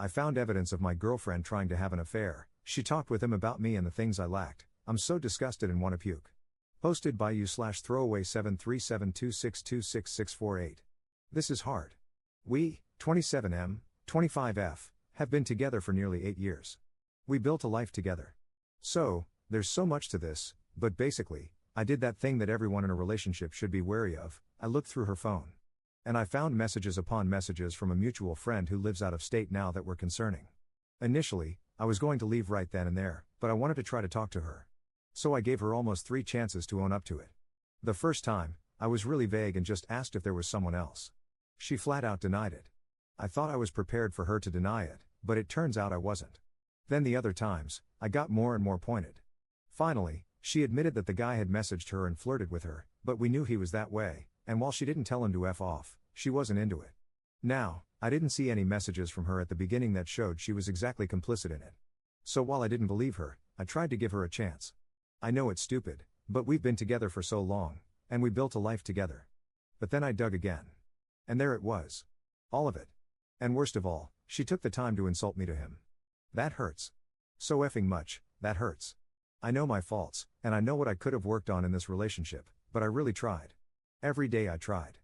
I found evidence of my girlfriend trying to have an affair. She talked with him about me and the things I lacked. I'm so disgusted and want to puke. Posted by you/throwaway73726266648. This is hard. We, 27M, 25F, have been together for nearly 8 years. We built a life together. So, there's so much to this, but basically, I did that thing that everyone in a relationship should be wary of. I looked through her phone. And I found messages upon messages from a mutual friend who lives out of state now that were concerning. Initially, I was going to leave right then and there, but I wanted to try to talk to her. So I gave her almost 3 chances to own up to it. The first time, I was really vague and just asked if there was someone else. She flat out denied it. I thought I was prepared for her to deny it, but it turns out I wasn't. Then the other times, I got more and more pointed. Finally, she admitted that the guy had messaged her and flirted with her, but we knew he was that way, and while she didn't tell him to F off, she wasn't into it. Now, I didn't see any messages from her at the beginning that showed she was exactly complicit in it. So while I didn't believe her, I tried to give her a chance. I know it's stupid, but we've been together for so long, and we built a life together. But then I dug again. And there it was. All of it. And worst of all, she took the time to insult me to him. That hurts. So effing much, that hurts. I know my faults, and I know what I could have worked on in this relationship, but I really tried. Every day I tried.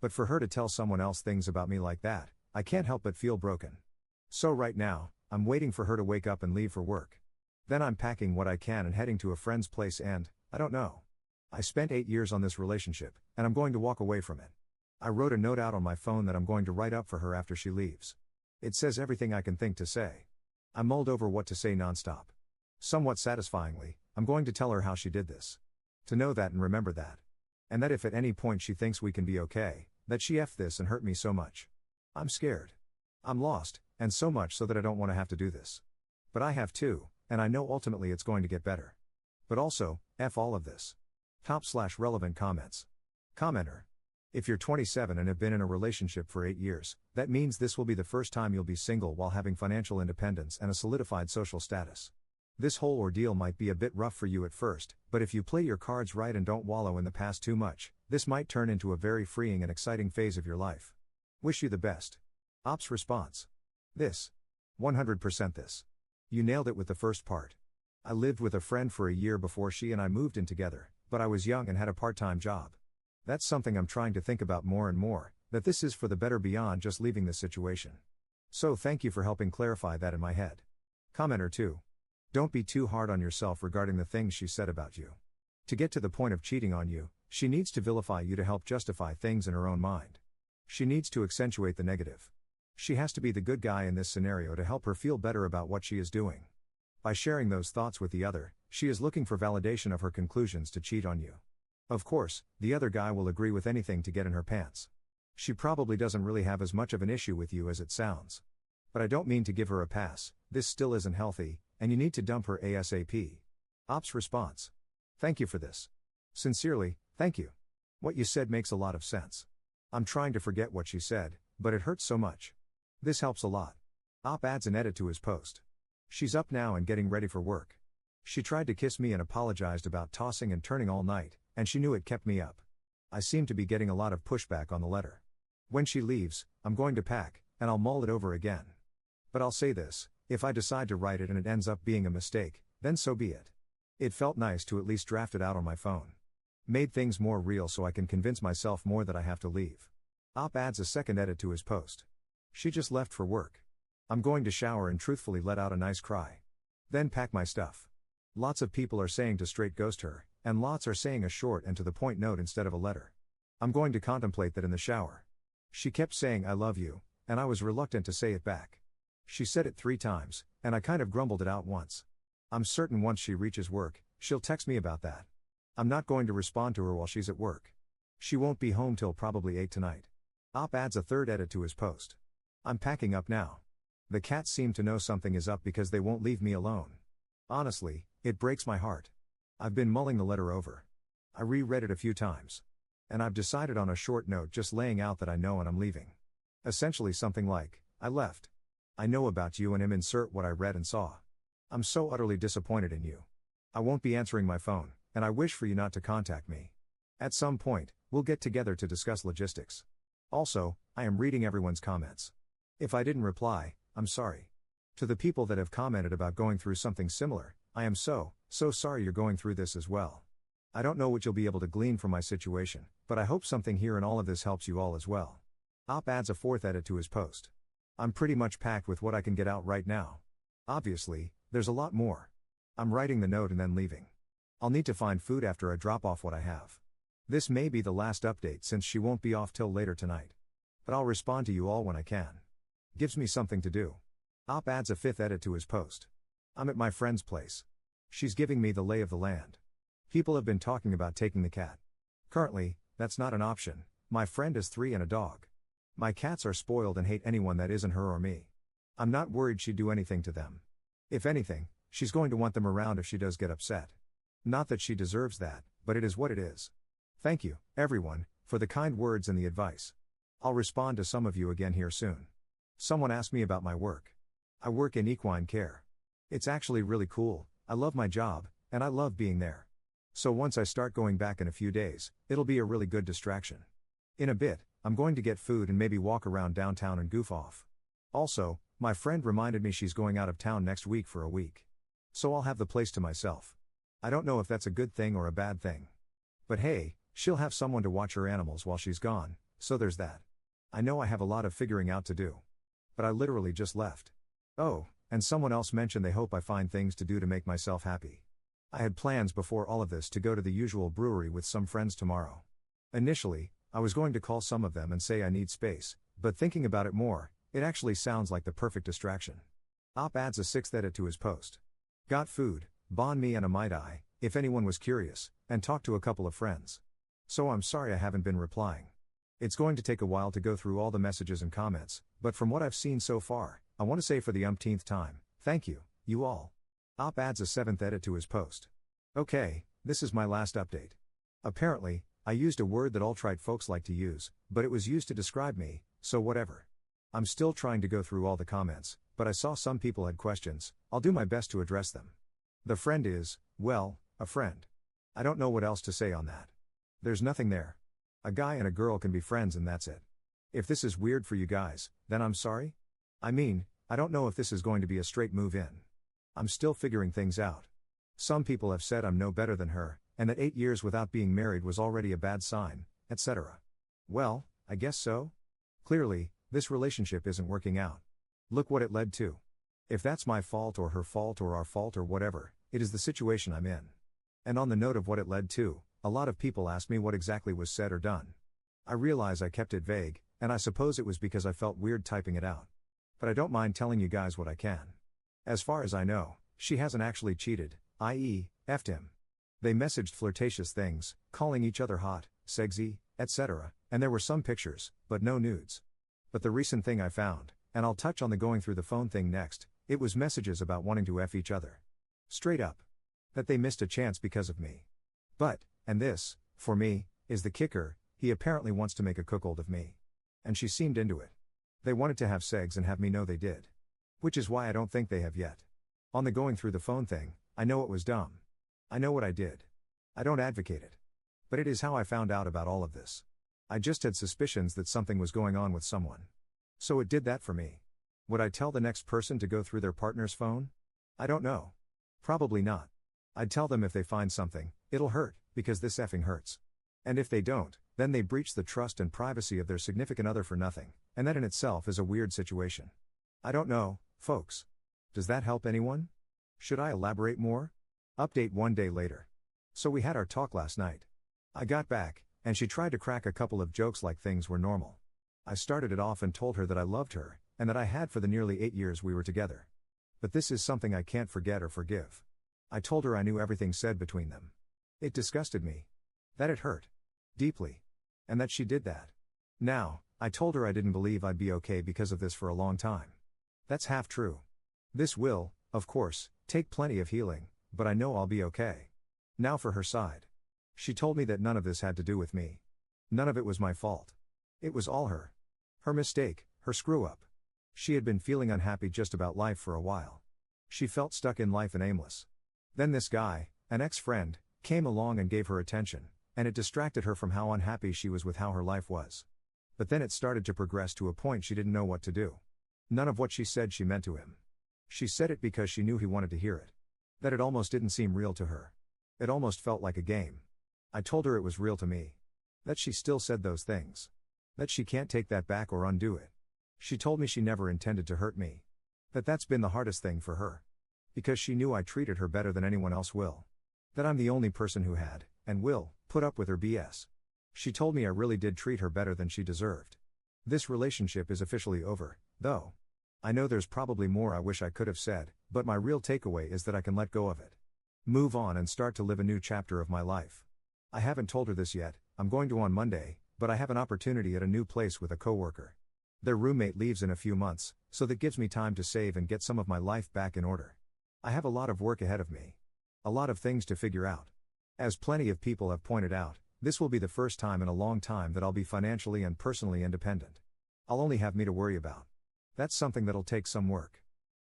But for her to tell someone else things about me like that, I can't help but feel broken. So right now, I'm waiting for her to wake up and leave for work. Then I'm packing what I can and heading to a friend's place and, I don't know. I spent 8 years on this relationship, and I'm going to walk away from it. I wrote a note out on my phone that I'm going to write up for her after she leaves. It says everything I can think to say. I mulled over what to say nonstop. Somewhat satisfyingly, I'm going to tell her how she did this. To know that and remember that. And that if at any point she thinks we can be okay, that she effed this and hurt me so much. I'm scared. I'm lost, and so much so that I don't want to have to do this. But I have to, and I know ultimately it's going to get better. But also, F all of this. Top/relevant comments. Commenter. If you're 27 and have been in a relationship for 8 years, that means this will be the first time you'll be single while having financial independence and a solidified social status. This whole ordeal might be a bit rough for you at first, but if you play your cards right and don't wallow in the past too much, this might turn into a very freeing and exciting phase of your life. Wish you the best. Ops response. This. 100% this. You nailed it with the first part. I lived with a friend for a year before she and I moved in together, but I was young and had a part-time job. That's something I'm trying to think about more and more, that this is for the better beyond just leaving this situation. So thank you for helping clarify that in my head. Commenter 2. Don't be too hard on yourself regarding the things she said about you. To get to the point of cheating on you, she needs to vilify you to help justify things in her own mind. She needs to accentuate the negative. She has to be the good guy in this scenario to help her feel better about what she is doing. By sharing those thoughts with the other, she is looking for validation of her conclusions to cheat on you. Of course, the other guy will agree with anything to get in her pants. She probably doesn't really have as much of an issue with you as it sounds. But I don't mean to give her a pass, this still isn't healthy, and you need to dump her ASAP. Ops response. Thank you for this. Sincerely, thank you. What you said makes a lot of sense. I'm trying to forget what she said, but it hurts so much. This helps a lot. Op adds an edit to his post. She's up now and getting ready for work. She tried to kiss me and apologized about tossing and turning all night, and she knew it kept me up. I seem to be getting a lot of pushback on the letter. When she leaves, I'm going to pack, and I'll mull it over again. But I'll say this, if I decide to write it and it ends up being a mistake, then so be it. It felt nice to at least draft it out on my phone. Made things more real so I can convince myself more that I have to leave. Op adds a second edit to his post. She just left for work. I'm going to shower and truthfully let out a nice cry. Then pack my stuff. Lots of people are saying to straight ghost her, and lots are saying a short and to the point note instead of a letter. I'm going to contemplate that in the shower. She kept saying I love you, and I was reluctant to say it back. She said it 3 times, and I kind of grumbled it out once. I'm certain once she reaches work, she'll text me about that. I'm not going to respond to her while she's at work. She won't be home till probably 8 tonight. Op adds a third edit to his post. I'm packing up now. The cats seem to know something is up because they won't leave me alone. Honestly, it breaks my heart. I've been mulling the letter over. I reread it a few times. And I've decided on a short note just laying out that I know and I'm leaving. Essentially something like, I left. I know about you and am insert what I read and saw. I'm so utterly disappointed in you. I won't be answering my phone, and I wish for you not to contact me. At some point, we'll get together to discuss logistics. Also, I am reading everyone's comments. If I didn't reply, I'm sorry. To the people that have commented about going through something similar, I am so sorry you're going through this as well. I don't know what you'll be able to glean from my situation, but I hope something here in all of this helps you all as well. Op adds a fourth edit to his post. I'm pretty much packed with what I can get out right now. Obviously, there's a lot more. I'm writing the note and then leaving. I'll need to find food after I drop off what I have. This may be the last update since she won't be off till later tonight. But I'll respond to you all when I can. Gives me something to do. Op adds a fifth edit to his post. I'm at my friend's place. She's giving me the lay of the land. People have been talking about taking the cat. Currently, that's not an option. My friend has 3 and a dog. My cats are spoiled and hate anyone that isn't her or me. I'm not worried she'd do anything to them. If anything, she's going to want them around if she does get upset. Not that she deserves that, but it is what it is. Thank you, everyone, for the kind words and the advice. I'll respond to some of you again here soon. Someone asked me about my work. I work in equine care. It's actually really cool, I love my job, and I love being there. So once I start going back in a few days, it'll be a really good distraction. In a bit, I'm going to get food and maybe walk around downtown and goof off. Also, my friend reminded me she's going out of town next week for a week. So I'll have the place to myself. I don't know if that's a good thing or a bad thing. But hey, she'll have someone to watch her animals while she's gone, so there's that. I know I have a lot of figuring out to do. But I literally just left. Oh, and someone else mentioned they hope I find things to do to make myself happy. I had plans before all of this to go to the usual brewery with some friends tomorrow. Initially, I was going to call some of them and say I need space, but thinking about it more, it actually sounds like the perfect distraction. Op adds a sixth edit to his post. Got food, banh mi and a Mai Tai, if anyone was curious, and talked to a couple of friends. So I'm sorry I haven't been replying. It's going to take a while to go through all the messages and comments, but from what I've seen so far, I want to say for the umpteenth time, thank you, you all. Op adds a seventh edit to his post. Okay, this is my last update. Apparently, I used a word that alt-right folks like to use, but it was used to describe me, so whatever. I'm still trying to go through all the comments, but I saw some people had questions, I'll do my best to address them. The friend is, well, a friend. I don't know what else to say on that. There's nothing there. A guy and a girl can be friends and that's it. If this is weird for you guys, then I'm sorry. I mean, I don't know if this is going to be a straight move in. I'm still figuring things out. Some people have said I'm no better than her, and that 8 years without being married was already a bad sign, etc. Well, I guess so. Clearly, this relationship isn't working out. Look what it led to. If that's my fault or her fault or our fault or whatever, it is the situation I'm in. And on the note of what it led to, a lot of people asked me what exactly was said or done. I realize I kept it vague, and I suppose it was because I felt weird typing it out. But I don't mind telling you guys what I can. As far as I know, she hasn't actually cheated, i.e., effed him. They messaged flirtatious things, calling each other hot, sexy, etc., and there were some pictures, but no nudes. But the recent thing I found, and I'll touch on the going through the phone thing next, it was messages about wanting to F each other. Straight up. That they missed a chance because of me. But, and this, for me, is the kicker, he apparently wants to make a cuckold of me. And she seemed into it. They wanted to have segs and have me know they did. Which is why I don't think they have yet. On the going through the phone thing, I know it was dumb. I know what I did. I don't advocate it. But it is how I found out about all of this. I just had suspicions that something was going on with someone. So it did that for me. Would I tell the next person to go through their partner's phone? I don't know. Probably not. I'd tell them if they find something, it'll hurt, because this effing hurts. And if they don't, then they breach the trust and privacy of their significant other for nothing, and that in itself is a weird situation. I don't know, folks. Does that help anyone? Should I elaborate more? Update 1 day later. So we had our talk last night. I got back, and she tried to crack a couple of jokes like things were normal. I started it off and told her that I loved her, and that I had for the nearly 8 years we were together. But this is something I can't forget or forgive. I told her I knew everything said between them. It disgusted me. That it hurt. Deeply. And that she did that. Now, I told her I didn't believe I'd be okay because of this for a long time. That's half true. This will, of course, take plenty of healing, but I know I'll be okay. Now for her side. She told me that none of this had to do with me. None of it was my fault. It was all her. Her mistake, her screw-up. She had been feeling unhappy just about life for a while. She felt stuck in life and aimless. Then this guy, an ex-friend, came along and gave her attention, and it distracted her from how unhappy she was with how her life was. But then it started to progress to a point she didn't know what to do. None of what she said she meant to him. She said it because she knew he wanted to hear it. That it almost didn't seem real to her. It almost felt like a game. I told her it was real to me. That she still said those things. That she can't take that back or undo it. She told me she never intended to hurt me. That's been the hardest thing for her. Because she knew I treated her better than anyone else will. That I'm the only person who had, and will, put up with her BS. She told me I really did treat her better than she deserved. This relationship is officially over, though. I know there's probably more I wish I could have said, but my real takeaway is that I can let go of it. Move on and start to live a new chapter of my life. I haven't told her this yet, I'm going to on Monday, but I have an opportunity at a new place with a coworker. Their roommate leaves in a few months, so that gives me time to save and get some of my life back in order. I have a lot of work ahead of me. A lot of things to figure out. As plenty of people have pointed out, this will be the first time in a long time that I'll be financially and personally independent. I'll only have me to worry about. That's something that'll take some work.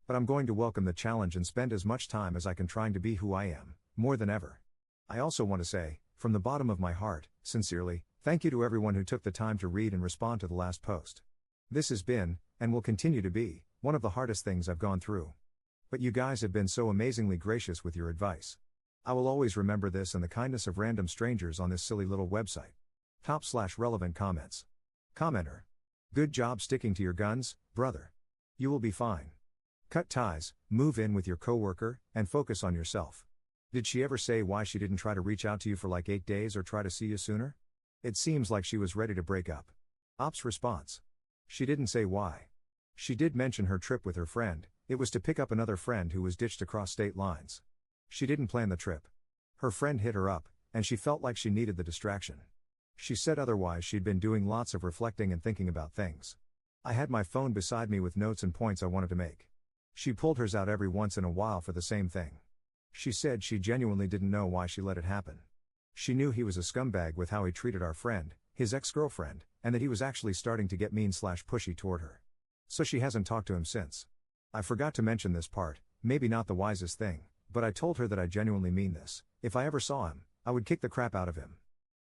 But I'm going to welcome the challenge and spend as much time as I can trying to be who I am, more than ever. I also want to say, from the bottom of my heart, sincerely, thank you to everyone who took the time to read and respond to the last post. This has been, and will continue to be, one of the hardest things I've gone through. But you guys have been so amazingly gracious with your advice. I will always remember this and the kindness of random strangers on this silly little website. /relevant comments. Commenter. Good job sticking to your guns, brother. You will be fine. Cut ties, move in with your coworker, and focus on yourself. Did she ever say why she didn't try to reach out to you for like 8 days or try to see you sooner? It seems like she was ready to break up. Op's response. She didn't say why. She did mention her trip with her friend. It was to pick up another friend who was ditched across state lines. She didn't plan the trip. Her friend hit her up, and she felt like she needed the distraction. She said otherwise she'd been doing lots of reflecting and thinking about things. I had my phone beside me with notes and points I wanted to make. She pulled hers out every once in a while for the same thing. She said she genuinely didn't know why she let it happen. She knew he was a scumbag with how he treated our friend, his ex-girlfriend, and that he was actually starting to get mean/pushy toward her. So she hasn't talked to him since. I forgot to mention this part, maybe not the wisest thing, but I told her that I genuinely mean this. If I ever saw him, I would kick the crap out of him.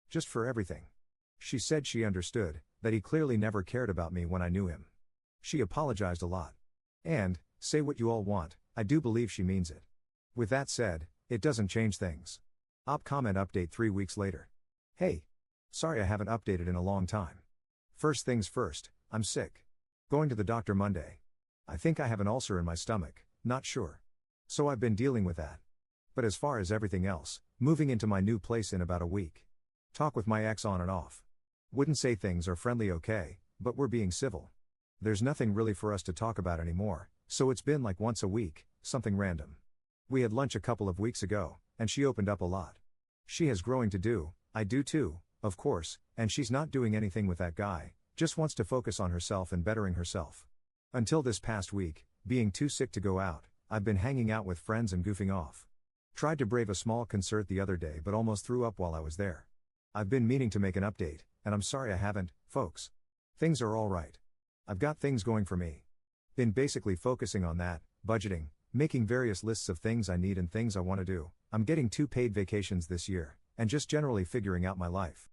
Just for everything. She said she understood, that he clearly never cared about me when I knew him. She apologized a lot. And, say what you all want, I do believe she means it. With that said, it doesn't change things. Op comment update 3 weeks later. Hey. Sorry I haven't updated in a long time. First things first, I'm sick. Going to the doctor Monday. I think I have an ulcer in my stomach, not sure. So I've been dealing with that. But as far as everything else, moving into my new place in about a week. Talk with my ex on and off. Wouldn't say things are friendly okay, but we're being civil. There's nothing really for us to talk about anymore, so it's been like once a week, something random. We had lunch a couple of weeks ago, and she opened up a lot. She has growing to do, I do too, of course, and she's not doing anything with that guy, just wants to focus on herself and bettering herself. Until this past week, being too sick to go out, I've been hanging out with friends and goofing off. Tried to brave a small concert the other day but almost threw up while I was there. I've been meaning to make an update, and I'm sorry I haven't, folks. Things are alright. I've got things going for me. Been basically focusing on that, budgeting, making various lists of things I need and things I want to do. I'm getting 2 paid vacations this year, and just generally figuring out my life.